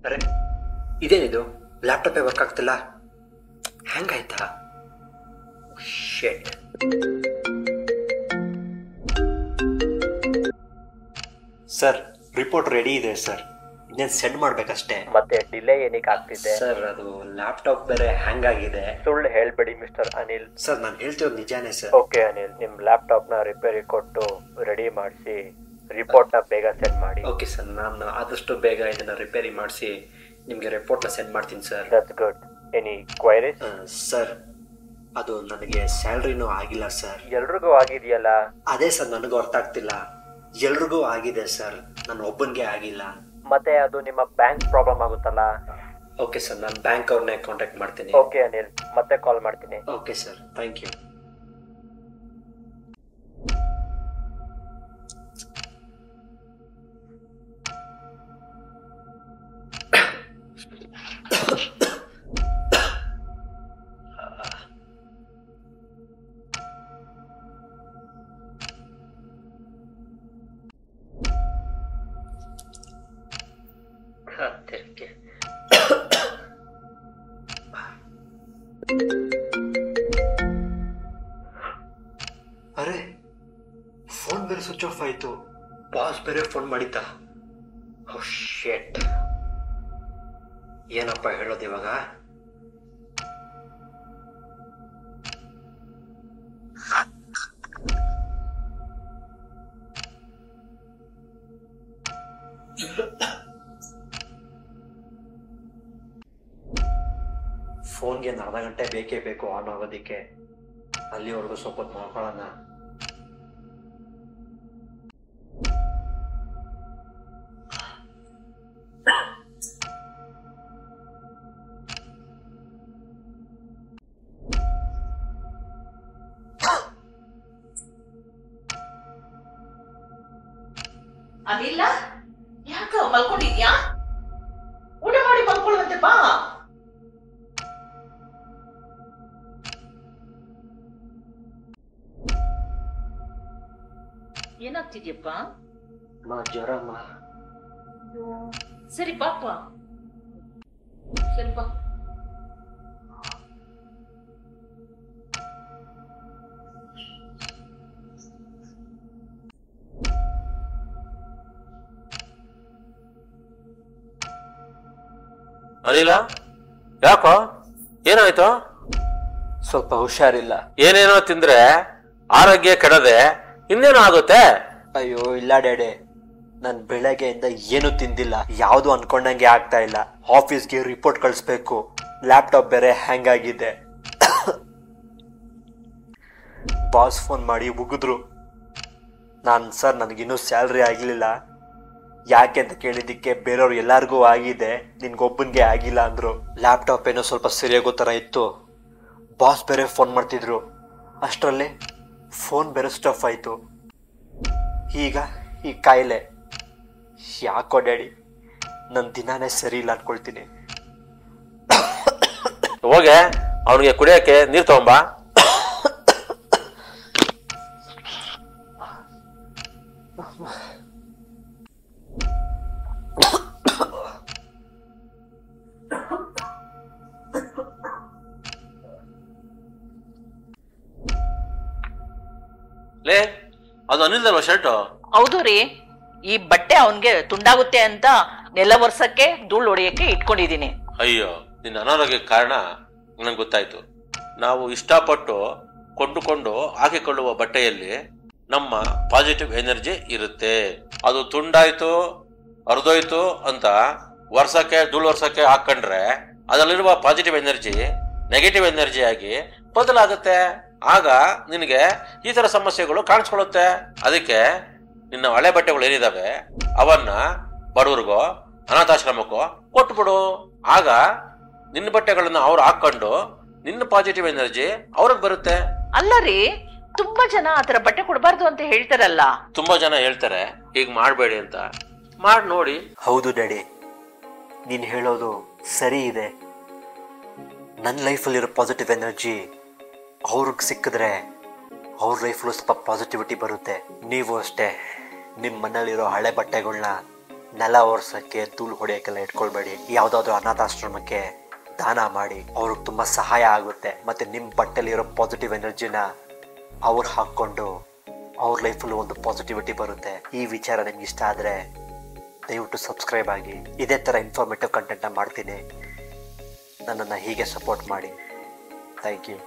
ಅರೆ ಇದೇನಿದು, ಲ್ಯಾಪ್ಟಾಪೇ ವರ್ಕ್ ಆಗ್ತಿಲ್ಲ, ಹ್ಯಾಂಗ್ ಆಯ್ತಾ? ಶೇಟ್. ಸರ್ ರಿಪೋರ್ಟ್ ರೆಡಿ ಇದೆ ಸರ್, ಇನ್ನೇನು ಸೆಂಡ್ ಮಾಡ್ಬೇಕಷ್ಟೇ. ಮತ್ತೆ ಡಿಲೇ ಏನಕ್ಕೆ ಆಗ್ತಿದೆ? ಸರ್ ಅದು ಲ್ಯಾಪ್ಟಾಪ್ ಬೇರೆ ಹ್ಯಾಂಗ್ ಆಗಿದೆ. ಸುಳ್ಳು ಹೇಳ್ಬೇಡಿ ಮಿಸ್ಟರ್ ಅನಿಲ್. ಸರ್ ನಾನು ಹೇಳ್ತಿರೋದು ನಿಜಾನೇ ಸರ್. ಓಕೆ ಅನಿಲ್, ನಿಮ್ಮ ಲ್ಯಾಪ್ಟಾಪ್ನ ರಿಪೇರಿ ಕೊಟ್ಟು ರೆಡಿ ಮಾಡಿಸಿ ರಿಪೋರ್ಟ್ನ ಬೇಗ ಸೆಂಡ್ ಮಾಡಿ. ಓಕೆ ಸರ್, ನಾನು ಆದಷ್ಟು ಬೇಗ ಇದನ್ನು ರಿಪೇರಿ ಮಾಡಿಸಿ ನಿಮಗೆ ರಿಪೋರ್ಟ್ನ ಸೆಂಡ್ ಮಾಡ್ತೀನಿ sir. That's good. Any queries? Sir ಅದು ನನಗೆ ಸ್ಯಾಲ್ರಿನೂ ಆಗಿಲ್ಲ ಸರ್. ಎಲ್ರಿಗೂ ಆಗಿದೆಯಲ್ಲ? ಅದೇ ಸರ್ ನನಗೂ ಅರ್ಥ ಆಗ್ತಿಲ್ಲ. ಎಲ್ರಿಗೂ ಆಗಿದೆ ಸರ್, ನಾನು ಒಬ್ಬನಿಗೆ ಆಗಿಲ್ಲ. ಮತ್ತೆ ಅದು ನಿಮ್ಮ ಬ್ಯಾಂಕ್ ಪ್ರಾಬ್ಲಮ್ ಆಗುತ್ತಲ್ಲ? ಓಕೆ ಸರ್, ನಾನು ಬ್ಯಾಂಕ್ ಅವ್ರನ್ನೇ ಕಾಂಟ್ಯಾಕ್ಟ್ ಮಾಡ್ತೀನಿ. ಓಕೆ ಅನಿಲ್, ಮತ್ತೆ ಕಾಲ್ ಮಾಡ್ತೀನಿ. Okay sir, thank you. ಅರೆ ಫೋನ್ ಬೇರೆ ಸ್ವಿಚ್ ಆಫ್ ಆಯ್ತು. ಬಾಸ್ ಬೇರೆ ಫೋನ್ ಮಾಡಿದ್ದ. ಓ ಶೇಟ್, ಏನಪ್ಪ ಹೇಳೋದು ಇವಾಗ? ಫೋನ್ಗೆ ಒಂದು ಅರ್ಧ ಗಂಟೆ ಬೇಕೇ ಬೇಕು ಆನ್ ಆಗೋದಕ್ಕೆ. ಅಲ್ಲಿವರೆಗೂ ಸ್ವಲ್ಪ ಹೊತ್ತು ಮಾಡ್ಕೊಳ್ಳೋಣ. ಅದಿಲ್ಲ, ಯಾಕ ಮಲ್ಕೊಂಡಿದ್ಯಾ? ಊಟ ಮಾಡಿ ಮಲ್ಕೊಳ್ಳುವಂತೆ ಬಾ. ಏನಾಗ್ತಿದ್ಯಪ್ಪ? ಜ್ವರಮ್ಮ. ಸರಿ ಪಾಪ, ಸರಿ ಬಾ. ಅನಿಲ, ಯಾಕೋ ಏನಾಯ್ತು? ಸ್ವಲ್ಪ ಹುಷಾರಿಲ್ಲ. ಏನೇನೋ ತಿಂದ್ರೆ ಆರೋಗ್ಯ ಕೆಡದೆ ಇನ್ನೇನೋ ಆಗುತ್ತೆ. ಅಯ್ಯೋ ಇಲ್ಲ ಡ್ಯಾಡೆ, ನಾನು ಬೆಳಗ್ಗೆಯಿಂದ ಏನು ತಿಂದಿಲ್ಲ. ಯಾವುದು ಅನ್ಕೊಂಡಂಗೆ ಆಗ್ತಾ ಇಲ್ಲ. ಆಫೀಸ್ಗೆ ರಿಪೋರ್ಟ್ ಕಳಿಸ್ಬೇಕು, ಲ್ಯಾಪ್ಟಾಪ್ ಬೇರೆ ಹ್ಯಾಂಗ್ ಆಗಿದೆ. ಬಾಸ್ ಫೋನ್ ಮಾಡಿ ಉಗಿದ್ರು. ಸರ್ ನನಗಿನ್ನೂ ಸ್ಯಾಲ್ರಿ ಆಗಲಿಲ್ಲ, ಯಾಕೆ ಅಂತ ಕೇಳಿದ್ದಕ್ಕೆ ಬೇರೆಯವ್ರು ಎಲ್ಲರಿಗೂ ಆಗಿದೆ, ನಿನ್ಗೊಬ್ಬನಿಗೆ ಆಗಿಲ್ಲ ಅಂದರು. ಲ್ಯಾಪ್ಟಾಪ್ ಏನೋ ಸ್ವಲ್ಪ ಸರಿಯಾಗೋ ಥರ ಇತ್ತು. ಬಾಸ್ ಬೇರೆ ಫೋನ್ ಮಾಡ್ತಿದ್ರು. ಅಷ್ಟರಲ್ಲೇ ಫೋನ್ ಬೇರೆ ಸ್ವಿಚ್ ಆಫ್ ಆಯಿತು. ಈಗ ಈ ಕಾಯಿಲೆ. ಯಾಕೋ ಡ್ಯಾಡಿ, ನನ್ನ ದಿನಾನೇ ಸರಿ ಇಲ್ಲ ಅನ್ಕೊಳ್ತೀನಿ. ಹೋಗೆ ಅವನಿಗೆ ಕುಡಿಯೋಕ್ಕೆ ನೀರು ತಗೊಂಬಾ. ಲೇ, ಅದು ಅನಿಲ್ದಲ್ವ ಶರ್ಟು? ಹೌದು ರೀ, ಈ ಬಟ್ಟೆ ಅವನ್ಗೆ ತುಂಡಾಗುತ್ತೆ ಅಂತ ನೆಲ ಒರ್ಸಕ್ಕೆ ಧೂಳು ಹೊಡೆಯಕ್ಕೆ ಇಟ್ಕೊಂಡಿದೀನಿ. ಅಯ್ಯೋ, ನಿನ್ನ ಅನಾರೋಗ್ಯಕ್ಕೆ ಕಾರಣ ನಂಗೆ ಗೊತ್ತಾಯ್ತು. ನಾವು ಇಷ್ಟಪಟ್ಟು ಕೊಂಡುಕೊಂಡು ಹಾಕಿಕೊಳ್ಳುವ ಬಟ್ಟೆಯಲ್ಲಿ ನಮ್ಮ ಪಾಸಿಟಿವ್ ಎನರ್ಜಿ ಇರುತ್ತೆ. ಅದು ತುಂಡಾಯ್ತು, ಹರಿದೋಯ್ತು ಅಂತ ಧೂಳು ವರ್ಷಕ್ಕೆ ಹಾಕೊಂಡ್ರೆ ಅದರಲ್ಲಿರುವ ಪಾಸಿಟಿವ್ ಎನರ್ಜಿ ನೆಗೆಟಿವ್ ಎನರ್ಜಿ ಆಗಿ ಬದಲಾಗುತ್ತೆ. ಆಗ ನಿನಗೆ ಈ ತರ ಸಮಸ್ಯೆಗಳು ಕಾಣಿಸ್ಕೊಳ್ಳುತ್ತೆ. ಅದಕ್ಕೆ ನಿನ್ನ ಹಳೆ ಬಟ್ಟೆಗಳು ಏನಿದಾವೆ ಅವನ್ನ ಬಡವರಿಗೋ ಅನಾಥಾಶ್ರಮಕ್ಕೋ ಕೊಟ್ಬಿಡು. ಆಗ ನಿನ್ನ ಬಟ್ಟೆಗಳನ್ನ ಅವ್ರು ಹಾಕೊಂಡು ನಿನ್ನ ಪಾಸಿಟಿವ್ ಎನರ್ಜಿ ಅವ್ರಿಗೆ ಬರುತ್ತೆ. ಅಲ್ಲ ರೀ, ತುಂಬಾ ಜನ ಆತರ ಬಟ್ಟೆ ಕೊಡಬಾರ್ದು ಅಂತ ಹೇಳ್ತಾರಲ್ಲ. ತುಂಬಾ ಜನ ಹೇಳ್ತಾರೆ ಹೀಗ್ ಮಾಡ್ಬೇಡಿ ಅಂತ. ಮಾಡಿ ನೋಡಿ. ಹೌದು ಡ್ಯಾಡಿ, ನೀನು ಹೇಳೋದು ಸರಿ ಇದೆ. ನನ್ನ ಲೈಫಲ್ಲಿರೋ ಪಾಸಿಟಿವ್ ಎನರ್ಜಿ ಅವ್ರಿಗೆ ಸಿಕ್ಕಿದ್ರೆ ಅವ್ರ ಲೈಫಲ್ಲೂ ಸ್ವಲ್ಪ ಪಾಸಿಟಿವಿಟಿ ಬರುತ್ತೆ. ನೀವು ಅಷ್ಟೇ ನಿಮ್ಮ ಮನೇಲಿರೋ ಹಳೆ ಬಟ್ಟೆಗಳನ್ನ ನೆಲ ಒರೆಸೋಕ್ಕೆ ಧೂಳು ಹೊಡೆಯೋಕ್ಕೆಲ್ಲ ಇಟ್ಕೊಳ್ಬೇಡಿ. ಯಾವುದಾದ್ರೂ ಅನಾಥಾಶ್ರಮಕ್ಕೆ ದಾನ ಮಾಡಿ, ಅವ್ರಿಗೆ ತುಂಬ ಸಹಾಯ ಆಗುತ್ತೆ. ಮತ್ತು ನಿಮ್ಮ ಬಟ್ಟೆಲಿರೋ ಪಾಸಿಟಿವ್ ಎನರ್ಜಿನ ಅವ್ರು ಹಾಕ್ಕೊಂಡು ಅವ್ರ ಲೈಫಲ್ಲೂ ಒಂದು ಪಾಸಿಟಿವಿಟಿ ಬರುತ್ತೆ. ಈ ವಿಚಾರ ನಿಮ್ಗೆ ಇಷ್ಟ ಆದರೆ ದಯವಿಟ್ಟು ಸಬ್ಸ್ಕ್ರೈಬ್ ಆಗಿ. ಇದೇ ಥರ ಇನ್ಫಾರ್ಮೇಟಿವ್ ಕಂಟೆಂಟ್ನ ಮಾಡ್ತೀನಿ. ನನ್ನನ್ನು ಹೀಗೆ ಸಪೋರ್ಟ್ ಮಾಡಿ. Thank you.